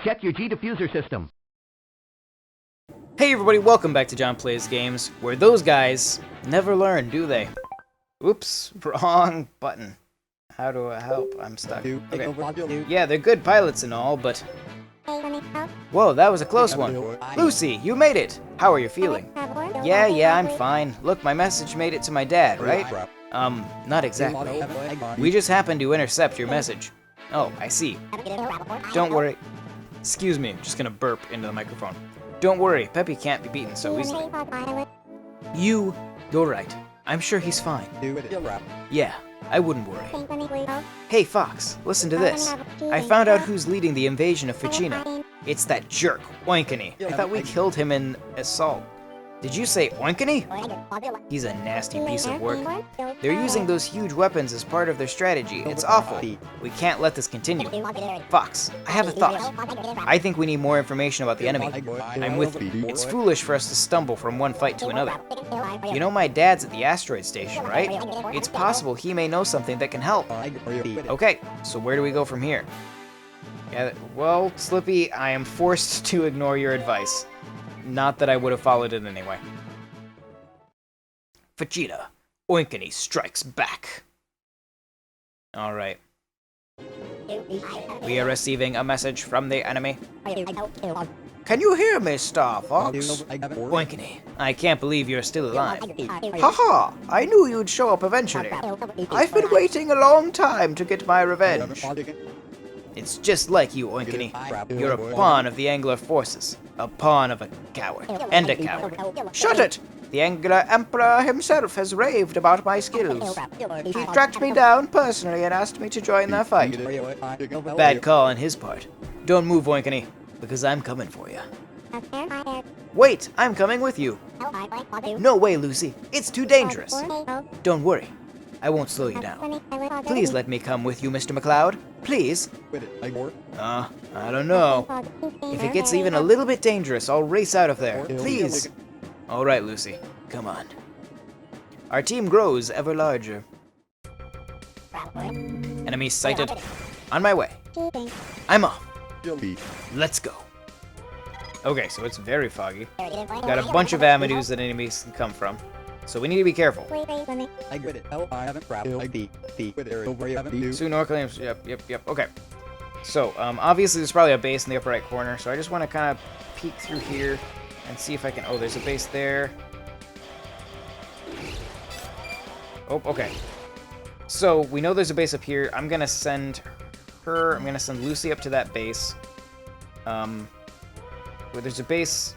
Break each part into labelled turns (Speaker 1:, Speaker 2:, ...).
Speaker 1: Check your G diffuser system.
Speaker 2: Hey everybody, welcome back to John Plays Games, where those guys never learn, do they? Oops, wrong button. How do I help? I'm stuck. Okay. Yeah, they're good pilots and all, but... Whoa, that was a close one. Lucy, you made it! How are you feeling? Yeah, I'm fine. Look, my message made it to my dad, right? Not exactly. We just happened to intercept your message. Oh, I see. Don't worry. Excuse me, I'm just gonna burp into the microphone. Don't worry, Peppy can't be beaten so easily. You're right. I'm sure he's fine. Yeah, I wouldn't worry. Hey Fox, listen to this. I found out who's leading the invasion of Ficina. It's that jerk, Oinkany. I thought we killed him in assault. Did you say Oinkany? He's a nasty piece of work. They're using those huge weapons as part of their strategy. It's awful. We can't let this continue. Fox, I have a thought. I think we need more information about the enemy. I'm with you. It's foolish for us to stumble from one fight to another. You know my dad's at the asteroid station, right? It's possible he may know something that can help. Okay, so where do we go from here? Yeah, well, Slippy, I am forced to ignore your advice. Not that I would have followed it anyway. Ficina, Oinkany strikes back. Alright. We are receiving a message from the enemy. Can you hear me, Star Fox? Oinkany, I can't believe you're still alive. Haha, I knew you'd show up eventually. I've been waiting a long time to get my revenge. It's just like you, Oinkany. You're a pawn of the Angler forces. A pawn of a coward. And a coward. Shut it! The Angler Emperor himself has raved about my skills. He tracked me down personally and asked me to join their fight. Bad call on his part. Don't move, Oinkany, because I'm coming for you. Wait, I'm coming with you. No way, Lucy. It's too dangerous. Don't worry. I won't slow you down. Please let me come with you, Mr. McCloud. Please. I don't know. If it gets even a little bit dangerous, I'll race out of there. Please. All right, Lucy. Come on. Our team grows ever larger. Enemy sighted. On my way. I'm off. Let's go. Okay, so it's very foggy. Got a bunch of avenues that enemies can come from. So we need to be careful. Soon claims. Yep. Okay. So, obviously there's probably a base in the upper right corner, so I just want to kind of peek through here and see if I can... Oh, there's a base there. Oh, okay. So, we know there's a base up here. I'm going to send Lucy up to that base. Where there's a base...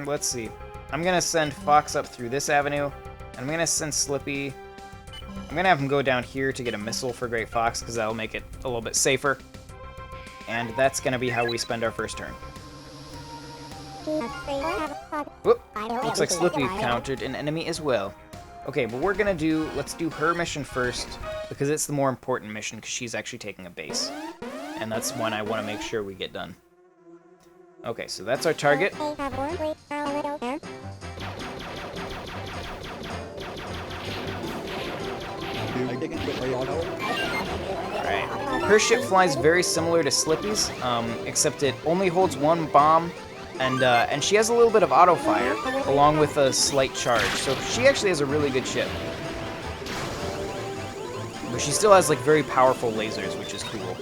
Speaker 2: let's see. I'm going to send Fox up through this avenue. And I'm going to send Slippy... I'm going to have him go down here to get a missile for Great Fox, because that'll make it a little bit safer. And that's going to be how we spend our first turn. Whoop! Looks like Slippy countered an enemy as well. Okay, but we're going to do... Let's do her mission first, because it's the more important mission, because she's actually taking a base. And that's one I want to make sure we get done. Okay, so that's our target. Alright. Her ship flies very similar to Slippy's, except it only holds one bomb, and she has a little bit of auto fire, along with a slight charge, so she actually has a really good ship. But she still has, like, very powerful lasers, which is cool.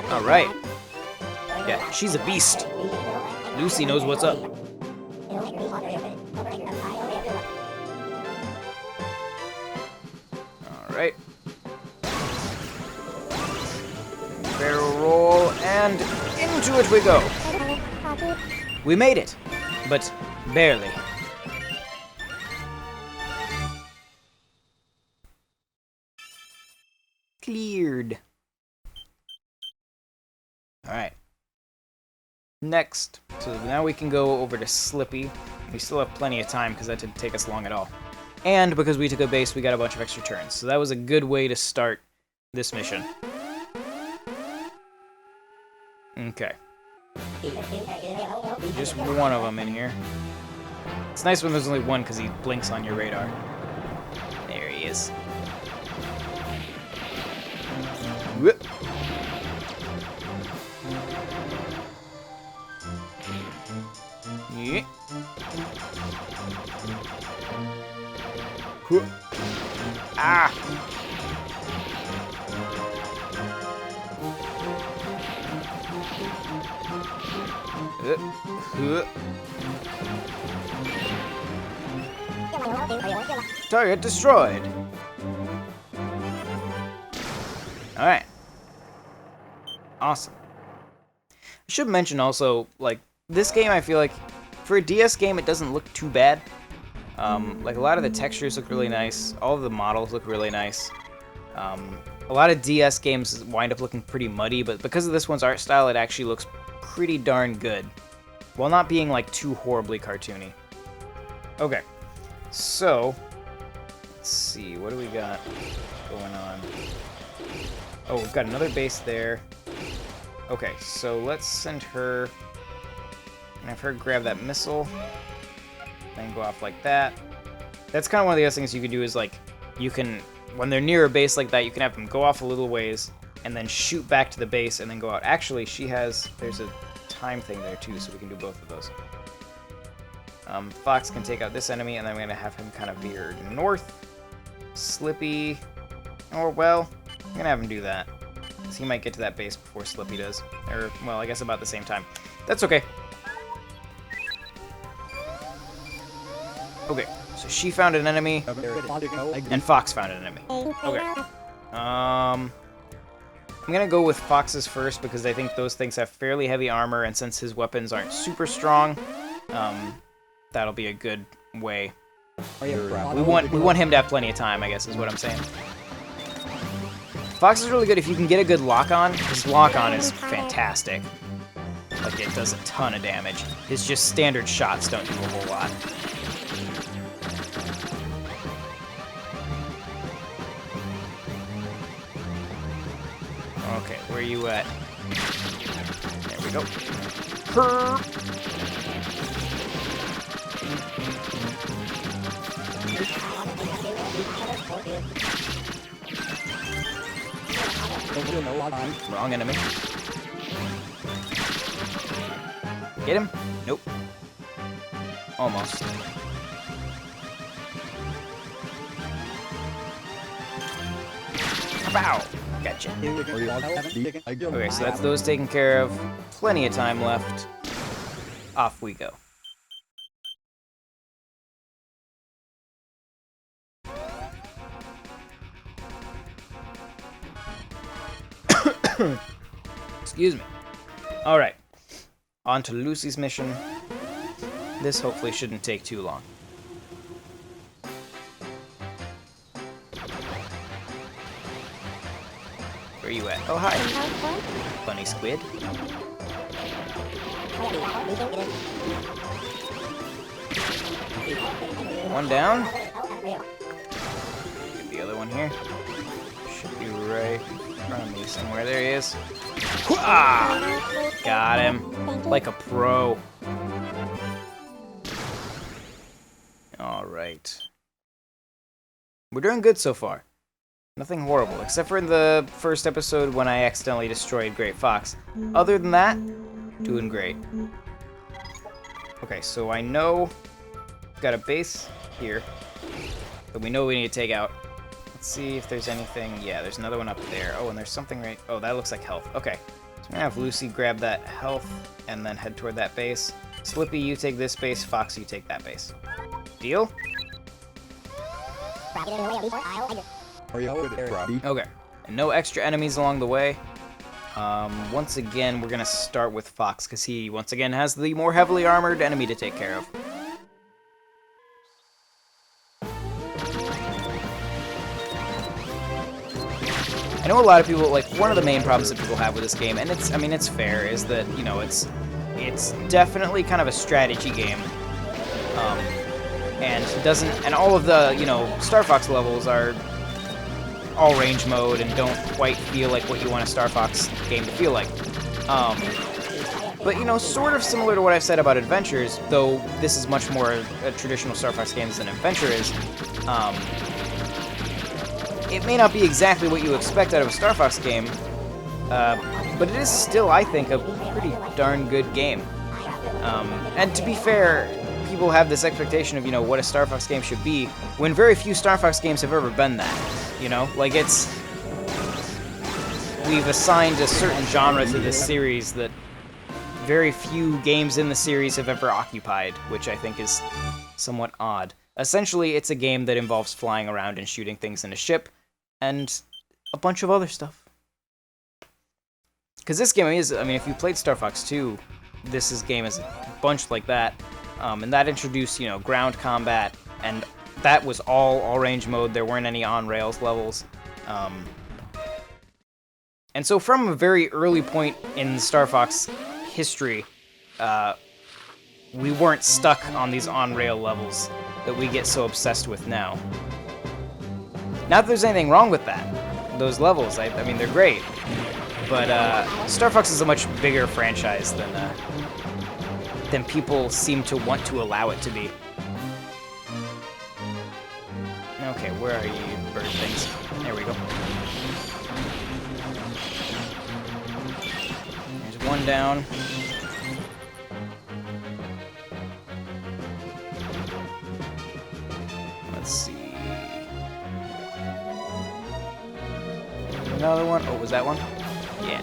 Speaker 2: Alright. Yeah, she's a beast. Lucy knows what's up. Alright. Barrel roll, and into it we go. We made it, but barely. Cleared. Alright. Next, so now we can go over to Slippy. We still have plenty of time because that didn't take us long at all. And because we took a base, we got a bunch of extra turns. So that was a good way to start this mission. Okay. Just one of them in here. It's nice when there's only one because he blinks on your radar. There he is. Whoop. Target destroyed. Alright. Awesome. I should mention also, like, this game, I feel like, for a DS game, it doesn't look too bad. Like, a lot of the textures look really nice. All of the models look really nice. A lot of DS games wind up looking pretty muddy, but because of this one's art style, it actually looks pretty darn good, while not being, like, too horribly cartoony. Okay, so, let's see, what do we got going on? Oh, we've got another base there. Okay, so let's send her, and have her grab that missile, then go off like that. That's kind of one of the other things you can do is, like, you can, when they're near a base like that, you can have them go off a little ways, and then shoot back to the base, and then go out. Actually, there's a time thing there, too, so we can do both of those. Fox can take out this enemy, and then I'm going to have him kind of veer north. Slippy, or, well, I'm going to have him do that, because he might get to that base before Slippy does. Or, well, I guess about the same time. That's okay. Okay, so she found an enemy, and Fox found an enemy. Okay. I'm gonna go with Fox's first because I think those things have fairly heavy armor, and since his weapons aren't super strong, that'll be a good way. We want him to have plenty of time, I guess is what I'm saying. Fox is really good if you can get a good lock-on. His lock-on is fantastic. Like, it does a ton of damage. His just standard shots don't do a whole lot. Okay, where are you at? There we go. Wrong enemy. Get him? Nope. Almost. Bow! Gotcha. Okay, so that's those taken care of. Plenty of time left. Off we go. Excuse me. Alright. On to Lucy's mission. This hopefully shouldn't take too long. Where are you at? Oh, hi. Funny squid. One down. Get the other one here. Should be right in front of me somewhere. There he is. Got him. Like a pro. Alright. We're doing good so far. Nothing horrible, except for in the first episode when I accidentally destroyed Great Fox. Other than that, doing great. Okay, so I know we've got a base here that we know we need to take out. Let's see if there's anything. Yeah, there's another one up there. Oh, and there's something right... Oh, that looks like health. Okay. So I'm gonna have Lucy grab that health and then head toward that base. Slippy, you take this base. Fox, you take that base. Deal? Okay, and no extra enemies along the way. Once again, we're gonna start with Fox, because he, once again, has the more heavily armored enemy to take care of. I know a lot of people, like, one of the main problems that people have with this game, and it's, I mean, it's fair, is that, you know, it's definitely kind of a strategy game. And doesn't, and all of the, you know, Star Fox levels are all range mode and don't quite feel like what you want a Star Fox game to feel like. But, you know, sort of similar to what I've said about Adventures, though this is much more a traditional Star Fox game than Adventure is, it may not be exactly what you expect out of a Star Fox game, but it is still, I think, a pretty darn good game. And to be fair, people have this expectation of, you know, what a Star Fox game should be, when very few Star Fox games have ever been that. You know, like, it's... We've assigned a certain genre to this series that very few games in the series have ever occupied, which I think is somewhat odd. Essentially, it's a game that involves flying around and shooting things in a ship, and a bunch of other stuff. Because this game is, I mean, if you played Star Fox 2, game is a bunch like that, and that introduced, you know, ground combat, and that was all range mode. There weren't any on-rails levels. And so from a very early point in Star Fox history, we weren't stuck on these on-rail levels that we get so obsessed with now. Not that there's anything wrong with that. Those levels, I mean, they're great. But Star Fox is a much bigger franchise than people seem to want to allow it to be. Okay, where are you, bird things? There we go. There's one down. Let's see. Another one. Oh, was that one? Yeah.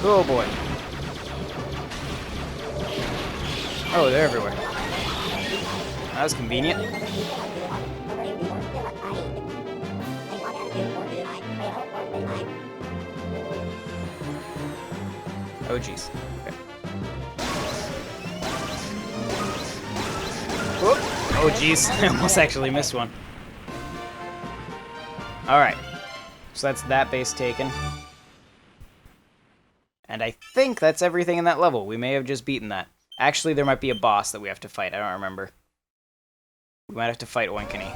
Speaker 2: Oh boy. Oh, they're everywhere. That was convenient. Oh jeez. Okay. Oh jeez, I almost actually missed one. Alright. So that's that base taken. And I think that's everything in that level. We may have just beaten that. Actually, there might be a boss that we have to fight. I don't remember. We might have to fight Oinkany.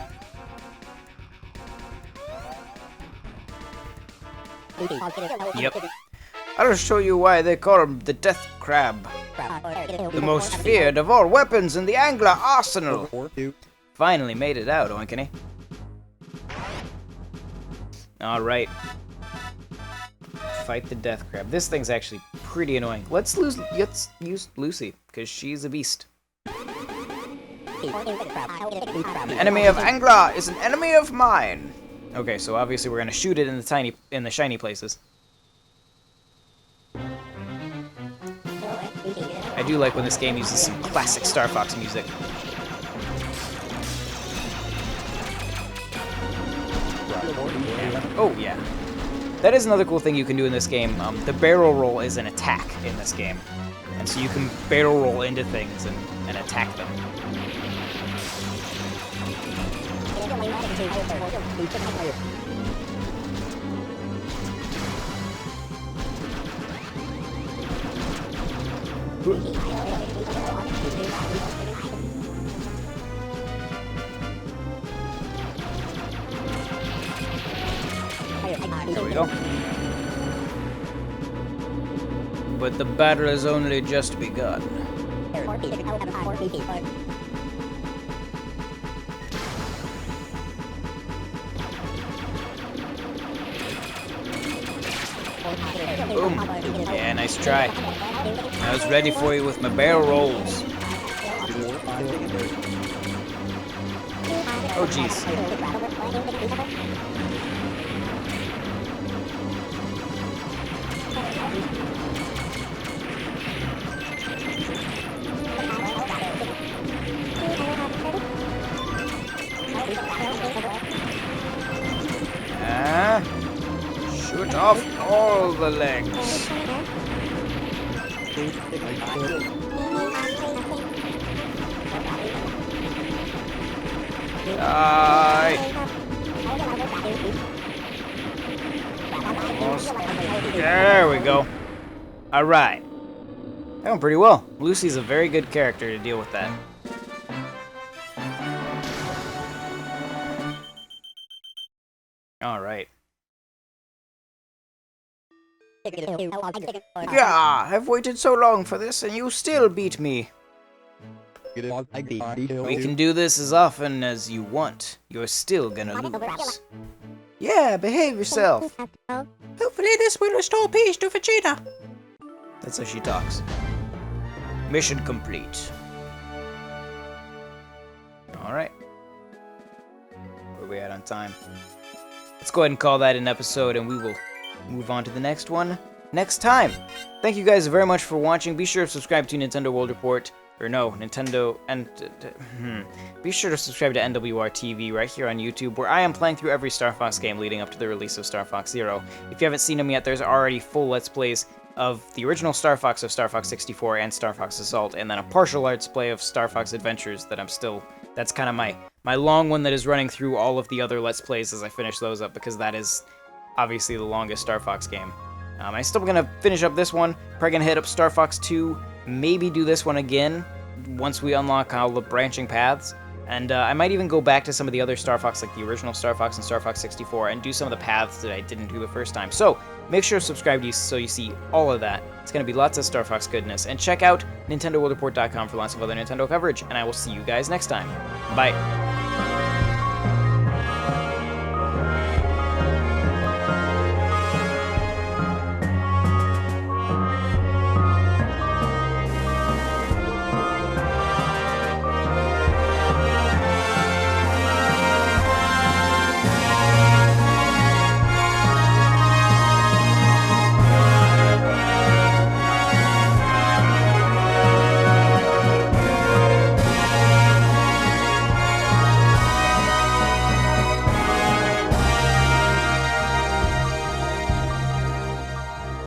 Speaker 2: Yep. I'll show you why they call him the Death Crab. The most feared of all weapons in the Angler arsenal. Finally made it out, Oinkany. Alright. Fight the Death Crab. This thing's actually pretty annoying. Let's use Lucy, because she's a beast. An enemy of Angler is an enemy of mine. Okay, so obviously we're gonna shoot it in the shiny places. I do like when this game uses some classic Star Fox music. Oh yeah. That is another cool thing you can do in this game. The barrel roll is an attack in this game. And so you can barrel roll into things and attack them. There we go. But the battle has only just begun. Boom. Yeah, nice try. I was ready for you with my barrel rolls. Oh, jeez. Shoot off all the legs. Die. Almost. There we go. Alright. That went pretty well. Lucy's a very good character to deal with that. Alright. Yeah, I've waited so long for this and you still beat me. We can do this as often as you want. You're still gonna lose. Yeah, behave yourself. Hopefully this will restore peace to Vegeta. That's how she talks. Mission complete. Alright. Where are we at on time? Let's go ahead and call that an episode, and we will move on to the next one next time. Thank you guys very much for watching. Be sure to subscribe to Nintendo World Report. Or no, Nintendo, and be sure to subscribe to NWR TV right here on YouTube, where I am playing through every Star Fox game leading up to the release of Star Fox Zero. If you haven't seen them yet, there's already full Let's Plays of the original Star Fox, of Star Fox 64 and Star Fox Assault, and then a partial Let's Play of Star Fox Adventures that that's kind of my long one that is running through all of the other Let's Plays as I finish those up, because that is obviously the longest Star Fox game. I'm still gonna finish up this one, probably gonna hit up Star Fox 2, maybe do this one again once we unlock all the branching paths, and I might even go back to some of the other Star Fox, like the original Star Fox and Star Fox 64, and do some of the paths that I didn't do the first time. So make sure to subscribe so you see all of that. It's going to be lots of Star Fox goodness, and check out NintendoWorldReport.com for lots of other Nintendo coverage, and I will see you guys next time. Bye.